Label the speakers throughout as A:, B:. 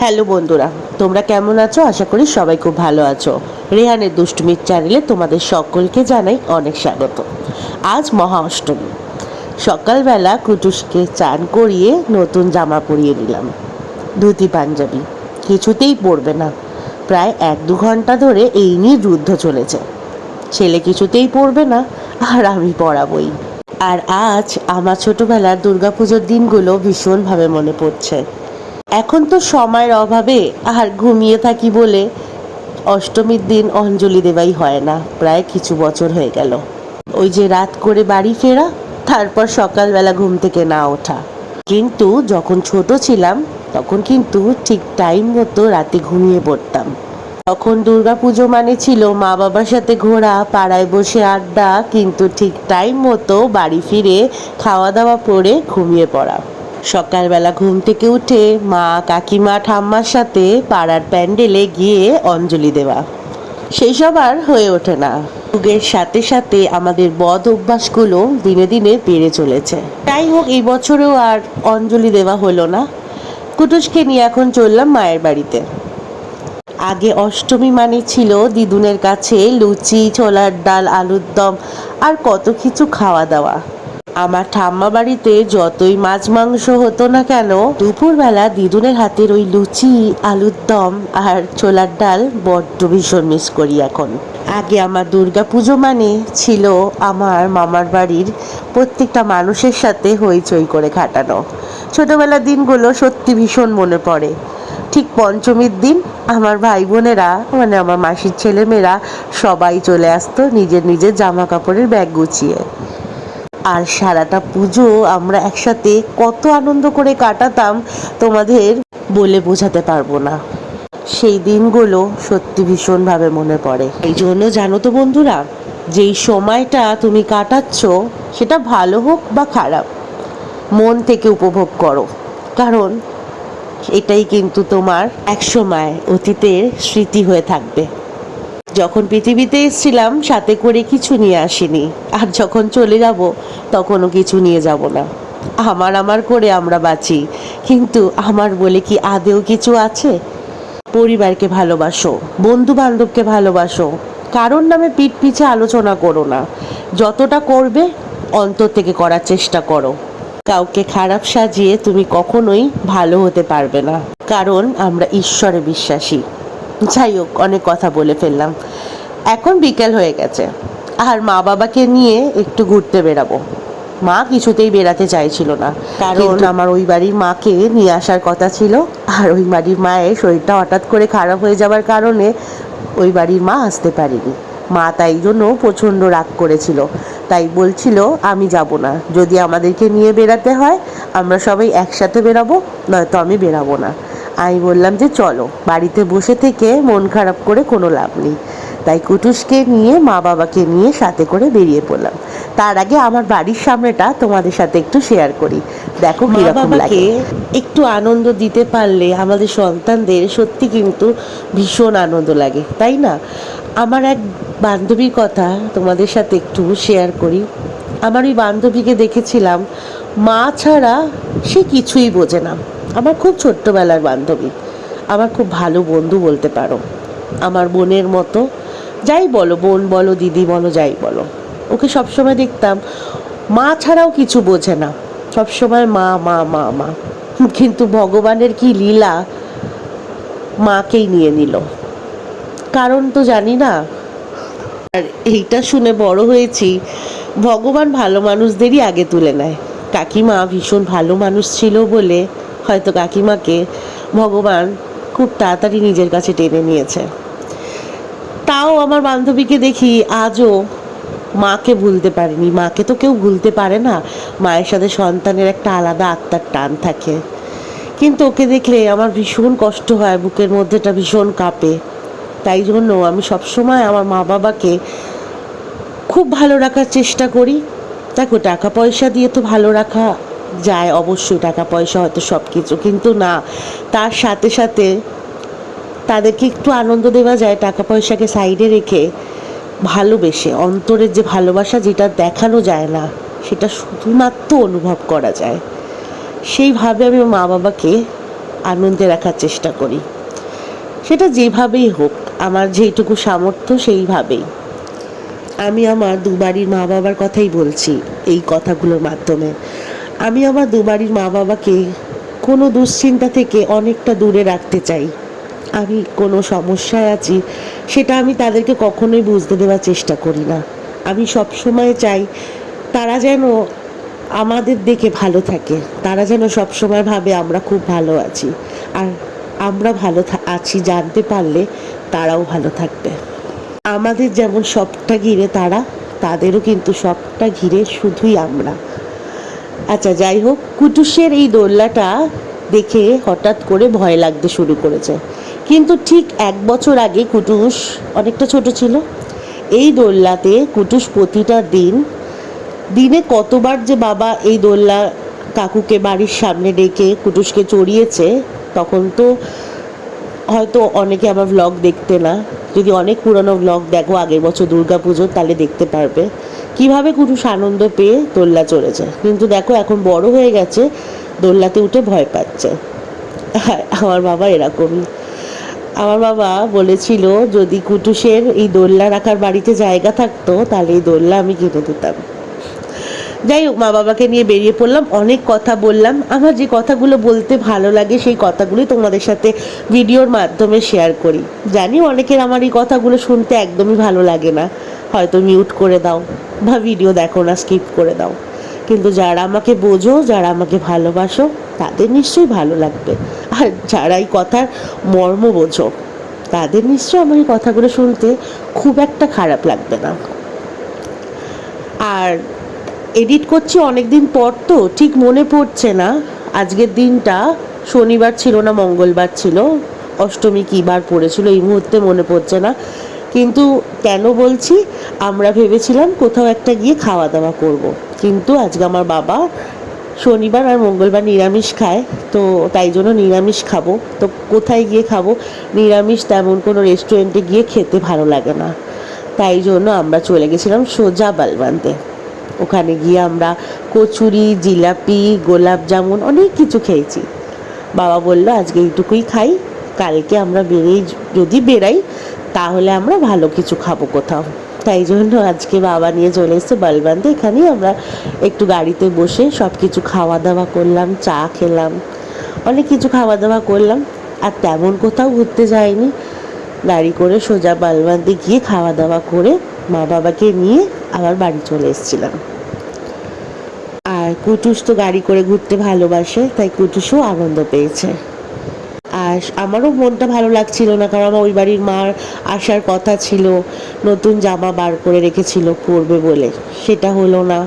A: Hello বন্ধুরা, তোমরা কেমন আছো? আশা করি সবাই খুব ভালো আছো। রেহানের দুষ্টুমির চ্যানেলে তোমাদের সকলকে জানাই অনেক স্বাগত। আজ মহা অষ্টমী। সকালবেলা কুটুসকে চান করিয়ে নতুন জামা পরিয়ে দিলাম, ধুতি পাঞ্জাবি। কিছুতেই পরবে না। প্রায় 1-2 ঘন্টা ধরে এই নিয়ে যুদ্ধ চলেছে। ছেলে কিছুতেই পরবে না, আর আমি পরাবই। আর আজ আমার ছোটবেলার দুর্গাপুজোর দিনগুলো ভীষণভাবে মনে পড়ছে। এখন তো সময়ের অভাবে আর ঘুমিয়ে থাকি বলে অষ্টমীর দিন অঞ্জলি দেওয়াই হয় না। প্রায় কিছু বছর হয়ে গেল। ওই যে রাত করে বাড়ি ফেরা, তারপর সকালবেলা ঘুম থেকে না ওঠা। কিন্তু যখন ছোট ছিলাম তখন কিন্তু ঠিক টাইম মতো রাতে ঘুমিয়ে পড়তাম। তখন দুর্গাপুজো মানে ছিল মা বাবার সাথে ঘোরা, পাড়ায় বসে আড্ডা, কিন্তু ঠিক টাইম মতো বাড়ি ফিরে খাওয়া দাওয়া করে ঘুমিয়ে পড়া। সকালবেলা ঘুম থেকে উঠে মা, কাকিমা, ঠাম্মার সাথে পাড়ার প্যান্ডেলে গিয়ে অঞ্জলি দেওয়া, সেই সব আর হয়ে ওঠে না। যুগের সাথে সাথে আমাদের বদ অভ্যাসগুলো দিনে দিনে বেড়ে চলেছে। যাই হোক, এই বছরেও আর অঞ্জলি দেওয়া হলো না। কুটুসকে নিয়ে এখন চললাম মায়ের বাড়িতে। আগে অষ্টমী মানে ছিল দিদুনের কাছে লুচি, ছোলার ডাল, আলুর দম আর কত কিছু খাওয়া দাওয়া। আমার ঠাম্মা বাড়িতে যতই মাছ মাংস হতো না কেন, দুপুরবেলা দিদুনের হাতের ওই লুচি, আলুর দম আর ছোলার ডাল বড্ড ভীষণ মিস করি এখন। আগে আমার দুর্গা পুজো মানে ছিল আমার মামার বাড়ির প্রত্যেকটা মানুষের সাথে হইচই করে কাটানো। ছোটবেলার দিনগুলো সত্যি ভীষণ মনে পড়ে। ঠিক পঞ্চমীর দিন আমার ভাই বোনেরা, মানে আমার মাসির ছেলেমেয়েরা সবাই চলে আসতো নিজের নিজের জামা কাপড়ের ব্যাগ গুছিয়ে। আর সারাটা পুজো আমরা একসাথে কত আনন্দ করে কাটাতাম, তোমাদের বলে বোঝাতে পারবো না। সেই দিনগুলো সত্যি ভীষণভাবে মনে পড়ে। এই জন্য জানো তো বন্ধুরা, যেই সময়টা তুমি কাটাচ্ছ সেটা ভালো হোক বা খারাপ, মন থেকে উপভোগ করো। কারণ এটাই কিন্তু তোমার একসময় অতীতের স্মৃতি হয়ে থাকবে। যখন পৃথিবীতে এসেছিলাম সাথে করে কিছু নিয়ে আসিনি, আর যখন চলে যাব তখনও কিছু নিয়ে যাব না। আমার করে আমরা বাঁচি, কিন্তু আমার বলে কি আদেও কিছু আছে? পরিবারকে ভালোবাসো, বন্ধু বান্ধবকে ভালোবাসো, কারোর নামে পিঠ পিছে আলোচনা করো না। যতটা করবে অন্তর থেকে করার চেষ্টা করো। কাউকে খারাপ সাজিয়ে তুমি কখনোই ভালো হতে পারবে না, কারণ আমরা ঈশ্বরে বিশ্বাসী। যাই হোক, অনেক কথা বলে ফেললাম। এখন বিকেল হয়ে গেছে, আর মা বাবাকে নিয়ে একটু ঘুরতে বেরাবো। মা কিছুতেই বেরাতে চাইছিল না, কারণ আমার ওই বাড়ির মাকে নিয়ে আসার কথা ছিল। আর ওই বাড়ির মায়ের শরীরটা হঠাৎ করে খারাপ হয়ে যাওয়ার কারণে ওই বাড়ির মা আসতে পারেনি। মা তাই জন্য প্রচণ্ড রাগ করেছিল। তাই বলছিল আমি যাব না, যদি আমাদেরকে নিয়ে বেরাতে হয় আমরা সবাই একসাথে বেরাবো, নয়তো আমি বেরাবো না। আমি বললাম যে চলো, বাড়িতে বসে থেকে মন খারাপ করে কোনো লাভ নেই। তাই কুটুসকে নিয়ে, মা বাবাকে নিয়ে সাথে করে বেরিয়ে পড়লাম। তার আগে আমার বাড়ির সামনেটা তোমাদের সাথে একটু শেয়ার করি, দেখো কিরকম লাগে। একটু আনন্দ দিতে পারলে আমাদের সন্তানদের সত্যি কিন্তু ভীষণ আনন্দ লাগে, তাই না? আমার এক বান্ধবীর কথা তোমাদের সাথে একটু শেয়ার করি। আমার ওই বান্ধবীকে দেখেছিলাম, মা ছাড়া সে কিছুই বোঝে না। আমার খুব ছোট্টবেলার বান্ধবী, আমার খুব ভালো বন্ধু বলতে পারো, আমার বোনের মতো। যাই বলো, বোন বলো, দিদি বলো, যাই বলো, ওকে সবসময় দেখতাম মা ছাড়াও কিছু বোঝে না, সবসময় মা মা মা মা। কিন্তু ভগবানের কি লীলা, মাকেই নিয়ে নিল, কারণ তো জানি না। আর এইটা শুনে বড় হয়েছি, ভগবান ভালো মানুষদেরই আগে তুলে নেয়। কাকিমা ভীষণ ভালো মানুষ ছিল বলে হয়তো কাকিমাকে ভগবান খুব তাড়াতাড়ি নিজের কাছে টেনে নিয়েছে। তাও আমার বান্ধবীকে দেখি আজও মাকে ভুলতে পারেনি। মাকে তো কেউ ভুলতে পারে না, মায়ের সাথে সন্তানের একটা আলাদা আত্মার টান থাকে। কিন্তু ওকে দেখলে আমার ভীষণ কষ্ট হয়, বুকের মধ্যেটা ভীষণ কাঁপে। তাই জন্য আমি সবসময় আমার মা বাবাকে খুব ভালো রাখার চেষ্টা করি। দেখো, টাকা পয়সা দিয়ে তো ভালো রাখা যায়, অবশ্যই টাকা পয়সা হয়তো সব কিছু, কিন্তু না, তার সাথে সাথে তাদেরকে একটু আনন্দ দেওয়া যায় টাকা পয়সাকে সাইডে রেখে। ভালোবেসে, অন্তরের যে ভালোবাসা যেটা দেখানো যায় না, সেটা শুধুমাত্র অনুভব করা যায়। সেইভাবে আমি মা বাবাকে আনন্দে রাখার চেষ্টা করি, সেটা যেভাবেই হোক, আমার যেইটুকু সামর্থ্য সেইভাবেই। আমি আমার দুবাড়ির মা বাবার কথাই বলছি এই কথাগুলোর মাধ্যমে। আমি আমার দুবাড়ির মা বাবাকে কোনো দুশ্চিন্তা থেকে অনেকটা দূরে রাখতে চাই। আমি কোনো সমস্যায় আছি সেটা আমি তাদেরকে কখনোই বুঝতে দেওয়ার চেষ্টা করি না। আমি সবসময় চাই তারা যেন আমাদের দেখে ভালো থাকে, তারা যেন সবসময় ভাবে আমরা খুব ভালো আছি, আর আমরা ভালো আছি জানতে পারলে তারাও ভালো থাকবে। আমাদের যেমন সবটা ঘিরে তারা, তাদেরও কিন্তু সবটা ঘিরে শুধুই আমরা। আচ্ছা, যাই হোক, কুটুসের এই দোলনাটা দেখে হঠাৎ করে ভয় লাগতে শুরু করেছে। কিন্তু ঠিক 1 বছর আগে কুটুস অনেকটা ছোট ছিল। এই দোলনাতে কুটুস প্রতিটা দিনে কতবার যে বাবা এই দোলনা কাকুকে বাড়ির সামনে ডেকে কুটুসকে চড়িয়েছে, তখন তো হয়তো অনেকে আমার ভ্লগ দেখতে না, যদি অনেক পুরনো ভ্লগ দেখো আগের বছর দুর্গাপুজোর, তাহলে দেখতে পারবে কিভাবে কুটুস আনন্দ পেয়ে দোলনা চড়েছে। কিন্তু দেখো এখন বড় হয়ে গেছে, দোলনাতে উঠে ভয় পাচ্ছে। আমার বাবা এরকমই। আমার বাবা বলেছিল যদি কুটুসের এই দোলনা রাখার বাড়িতে জায়গা থাকতো তাহলে এই দোলনা আমি কিনে দিতাম। যাই হোক, মা বাবাকে নিয়ে বেরিয়ে পড়লাম, অনেক কথা বললাম। আমার যে কথাগুলো বলতে ভালো লাগে সেই কথাগুলোই তোমাদের সাথে ভিডিওর মাধ্যমে শেয়ার করি। জানি অনেকের আমার এই কথাগুলো শুনতে একদমই ভালো লাগে না, হয়তো মিউট করে দাও বা ভিডিও দেখো না, স্কিপ করে দাও। কিন্তু যারা আমাকে বোঝো, যারা আমাকে ভালোবাসো, তাদের নিশ্চয়ই ভালো লাগবে। আর যারা এই কথার মর্ম বোঝো, তাদের নিশ্চয়ই আমার এই কথাগুলো শুনতে খুব একটা খারাপ লাগবে না। আর এডিট করছি অনেক দিন পর, তো ঠিক মনে পড়ছে না আজকের দিনটা শনিবার ছিল না মঙ্গলবার ছিল, অষ্টমী কী বার পড়েছিল এই মুহূর্তে মনে পড়ছে না। কিন্তু কেন বলছি, আমরা ভেবেছিলাম কোথাও একটা গিয়ে খাওয়া দাওয়া করব। কিন্তু আজকে আমার বাবা শনিবার আর মঙ্গলবার নিরামিষ খায়, তো তাই জন্য নিরামিষ খাবো। তো কোথায় গিয়ে খাবো, নিরামিষ তেমন কোনো রেস্টুরেন্টে গিয়ে খেতে ভালো লাগে না, তাই জন্য আমরা চলে গেছিলাম সোজা বালবান্তে। ওখানে গিয়ে আমরা কচুরি, জিলাপি, গোলাপ জামুন অনেক কিছু খেয়েছি। বাবা বলল আজকে এইটুকুই খাই, কালকে আমরা যদি বেরাই তাহলে আমরা ভালো কিছু খাবো কোথাও। তাই জন্য আজকে বাবা নিয়ে চলে এসেছে বালবান্তে। এখানেই আমরা একটু গাড়িতে বসে সব কিছু খাওয়া দাওয়া করলাম, চা খেলাম, অনেক কিছু খাওয়া দাওয়া করলাম। আর তেমন কোথাও ঘুরতে যাইনি, গাড়ি করে সোজা বালবান্তে গিয়ে খাওয়া দাওয়া করে মা বাবাকে নিয়ে আবার বাড়ি চলে এসেছিলাম। আর কুটুস তো গাড়ি করে ঘুরতে ভালোবাসে, তাই কুটুসও আনন্দ পেয়েছে। আর আমারও মনটা ভালো লাগছিল না, কারণ আমার ওই বাড়ির মার আসার কথা ছিল, নতুন জামা বার করে রেখেছিল পরবে বলে, সেটা হলো না।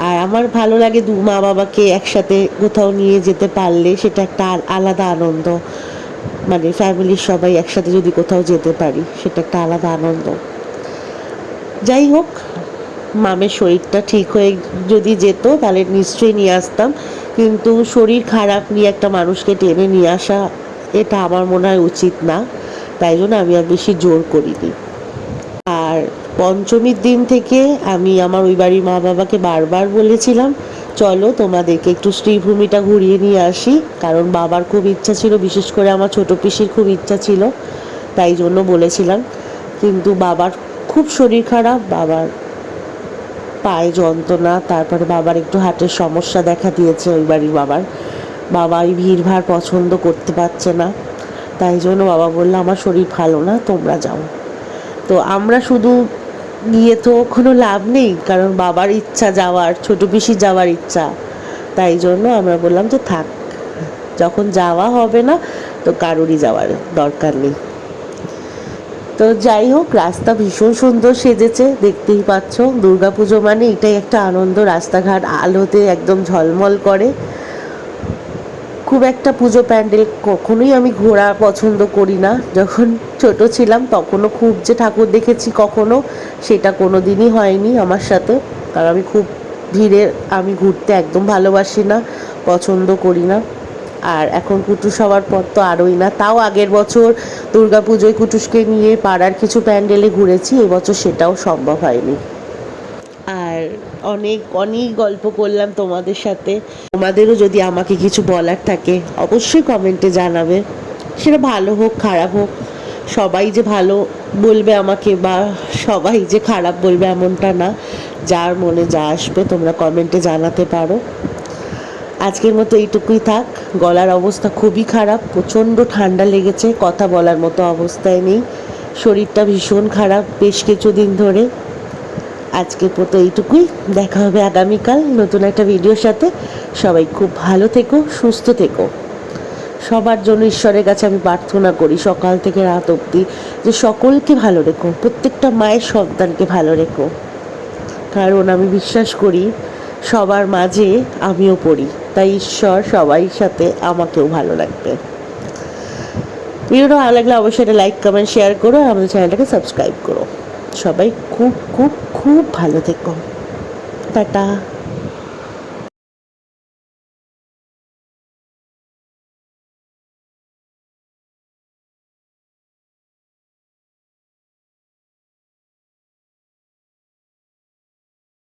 A: আর আমার ভালো লাগে মা বাবাকে একসাথে কোথাও নিয়ে যেতে পারলে, সেটা একটা আলাদা আনন্দ। মানে ফ্যামিলির সবাই একসাথে যদি কোথাও যেতে পারি, সেটা একটা আলাদা আনন্দ। যাই হোক, মামের শরীরটা ঠিক হয়ে যদি যেত তাহলে নিশ্চয়ই নিয়ে আসতাম, কিন্তু শরীর খারাপ নিয়ে একটা মানুষকে টেনে নিয়ে আসা এটা আমার মনে হয় উচিত না, তাই জন্য আমি আর বেশি জোর করিনি। আর পঞ্চমীর দিন থেকে আমি আমার ওই বাড়ির মা বাবাকে বারবার বলেছিলাম চলো তোমাদেরকে একটু শ্রীভূমিটা ঘুরিয়ে নিয়ে আসি, কারণ বাবার খুব ইচ্ছা ছিল, বিশেষ করে আমার ছোটো পিসির খুব ইচ্ছা ছিল, তাই জন্য বলেছিলাম। কিন্তু বাবার খুব শরীর খারাপ, বাবার পায়ে যন্ত্রণা, তারপরে বাবার একটু হার্টের সমস্যা দেখা দিয়েছে ওই বাড়ির বাবা এই ভিড়ভাড় পছন্দ করতে পারছে না, তাই জন্য বাবা বললো আমার শরীর ভালো না, তোমরা যাও। তো আমরা শুধু গিয়ে তো কোনো লাভ নেই, কারণ বাবার ইচ্ছা যাওয়ার, ছোটো পিসির যাওয়ার ইচ্ছা, তাই জন্য আমরা বললাম যে থাক, যখন যাওয়া হবে না তো কারোরই যাওয়ার দরকার নেই। তো যাই হোক, রাস্তা ভীষণ সুন্দর সেজেছে, দেখতেই পাচ্ছ। দুর্গাপুজো মানে এটাই একটা আনন্দ, রাস্তাঘাট আলোতে একদম ঝলমল করে। খুব একটা পুজো প্যান্ডেল কখনোই আমি ঘোরা পছন্দ করি না, যখন ছোট ছিলাম তখনও খুব যে ঠাকুর দেখেছি কখনো, সেটা কোনো দিনই হয়নি আমার সাথে, কারণ আমি খুব ভিড়ে আমি ঘুরতে একদম ভালোবাসি না, পছন্দ করি না। আর এখন কুটুস হওয়ার পর তো আরোই না। তাও আগের বছর দুর্গাপুজোয় কুটুসকে নিয়ে পাড়ার কিছু প্যান্ডেলে ঘুরেছি, এবছর সেটাও সম্ভব হয়নি। আর অনেক অনেক গল্প করলাম তোমাদের সাথে। তোমাদেরও যদি আমাকে কিছু বলার থাকে অবশ্যই কমেন্টে জানাবে, সেটা ভালো হোক খারাপ হোক। সবাই যে ভালো বলবে আমাকে বা সবাই যে খারাপ বলবে এমনটা না, যার মনে যা আসবে তোমরা কমেন্টে জানাতে পারো। আজকের মতো এইটুকুই থাক। গলার অবস্থা খুবই খারাপ, প্রচণ্ড ঠান্ডা লেগেছে, কথা বলার মতো অবস্থায় নেই, শরীরটা ভীষণ খারাপ বেশ কিছুদিন ধরে। আজকের মতো এইটুকুই, দেখা হবে আগামীকাল নতুন একটা ভিডিওর সাথে। সবাই খুব ভালো থেকো, সুস্থ থেকো। সবার জন্য ঈশ্বরের কাছে আমি প্রার্থনা করি সকাল থেকে রাত অবধি, যে সকলকে ভালো রেখো, প্রত্যেকটা মায়ের সন্তানকে ভালো রেখো। কারণ আমি বিশ্বাস করি সবার মাঝে আমিও পড়ি, তাই ঈশ্বর সবাই সাথে আমাকেও ভালো রাখবে। ভিডিওটা ভালো লাগলে অবশ্যই এটা লাইক কমেন্ট শেয়ার করো, আর আমাদের চ্যানেলটাকে সাবস্ক্রাইব করো। সবাই খুব খুব খুব ভালো থেকো। টাটা।